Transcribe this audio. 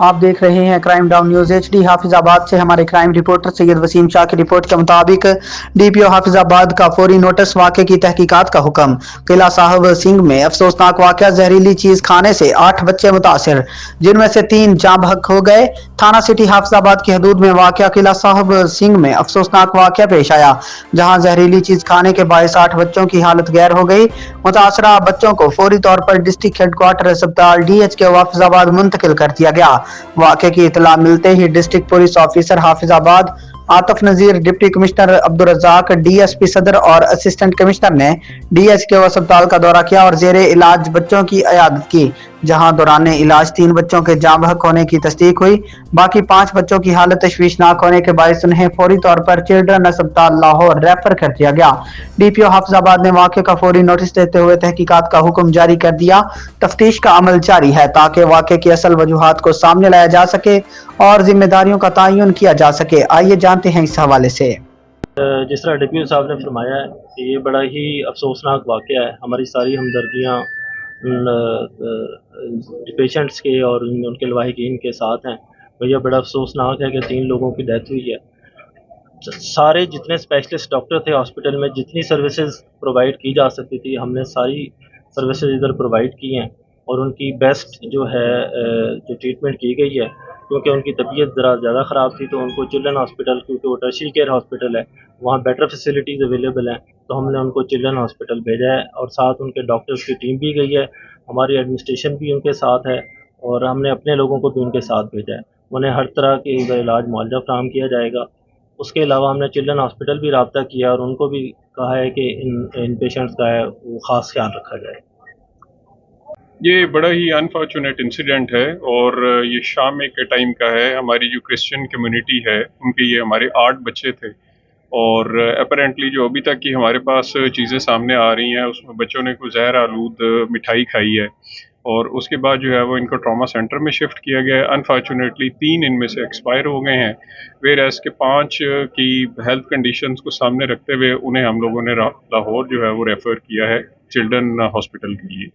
आप देख रहे हैं crime down news HD। Hafizabad से हमारे क्राइम रिपोर्टर सैयद वसीम शाह की रिपोर्ट के मुताबिक DPO हाफिजाबाद का फौरी नोटिस, वाक़े की तहकीकात का हुक्म। किला साहब सिंह में अफसोसनाक वाक़या, जहरीली चीज खाने से 8 बच्चे मुतासिर, जिनमें से 3 जाँ बहक हो गए। थाना सिटी हाफिजाबाद की हदूद में वाक़या किला साहब सिंह में अफसोसनाक वाक़या पेश आया, जहां जहरीली चीज खाने के बायस 8 बच्चों की हालत गैर हो गई। मुतासरा बच्चों को फौरी तौर पर डिस्ट्रिक्ट हेडक्वार्टर अस्पताल DHQ हाफिजाबाद मुंतकिल कर दिया गया। वाक़े की इतला मिलते ही district police officer Hafizabad Atif Nazir, deputy commissioner Abdul Razzaq, DSP सदर और असिस्टेंट कमिश्नर ने DHQ अस्पताल का दौरा किया और जेरे इलाज बच्चों की इयादत की, जहां दौरान इलाज 3 बच्चों के जाँ बहक होने की तस्दीक हुई। बाकी 5 बच्चों की हालत तशवीशनाक होने के बायस उन्हें फौरी तौर पर चिल्ड्रन अस्पताल लाहौर रेफर कर दिया गया। DPO हाफिजाबाद ने वाक़े का फौरी नोटिस देते हुए तहकीकात का हुक्म जारी कर दिया। तफ्तीश का अमल जारी है ताकि वाक़े की असल वजूहात को सामने लाया जा सके और जिम्मेदारियों का तयन किया जा सके। आइए जानते हैं इस हवाले से। जिस तरह DPO साहब ने फरमाया है कि ये बड़ा ही अफसोसनाक वाक़या है। हमारी सारी हमदर्दियाँ पेशेंट्स के और उनके लवाहिकीन के साथ हैं। भैया बड़ा अफसोसनाक है कि 3 लोगों की डेथ हुई है। सारे जितने स्पेशलिस्ट डॉक्टर थे हॉस्पिटल में, जितनी सर्विसेज प्रोवाइड की जा सकती थी, हमने सारी सर्विसेज इधर प्रोवाइड की हैं और उनकी बेस्ट जो है जो ट्रीटमेंट की गई है। क्योंकि उनकी तबीयत ज़रा ज़्यादा ख़राब थी तो उनको चिल्ड्रन हॉस्पिटल, क्योंकि वो टर्शियरी केयर हॉस्पिटल है, वहाँ बेटर फैसिलिटीज़ अवेलेबल हैं, तो हमने उनको चिल्ड्रन हॉस्पिटल भेजा है और साथ उनके डॉक्टर्स की टीम भी गई है। हमारी एडमिनिस्ट्रेशन भी उनके साथ है और हमने अपने लोगों को भी उनके साथ भेजा है। उन्हें हर तरह के इलाज मुआवजा फराहम किया जाएगा। उसके अलावा हमने चिल्ड्रन हॉस्पिटल भी रब्ता किया और उनको भी कहा है कि इन पेशेंट्स का है वो ख़ास ख्याल रखा जाए। ये बड़ा ही अनफॉर्चुनेट इंसिडेंट है और ये शाम के टाइम का है। हमारी जो क्रिश्चियन कम्युनिटी है उनके ये हमारे 8 बच्चे थे और अपेरेंटली जो अभी तक की हमारे पास चीज़ें सामने आ रही हैं उसमें बच्चों ने कोई जहर आलूद मिठाई खाई है और उसके बाद जो है वो इनको ट्रॉमा सेंटर में शिफ्ट किया गया है। अनफॉर्चुनेटली 3 इनमें से एक्सपायर हो गए हैं, वेर एज के 5 की हेल्थ कंडीशंस को सामने रखते हुए उन्हें हम लोगों ने लाहौर जो है वो रेफ़र किया है चिल्ड्रन हॉस्पिटल के लिए।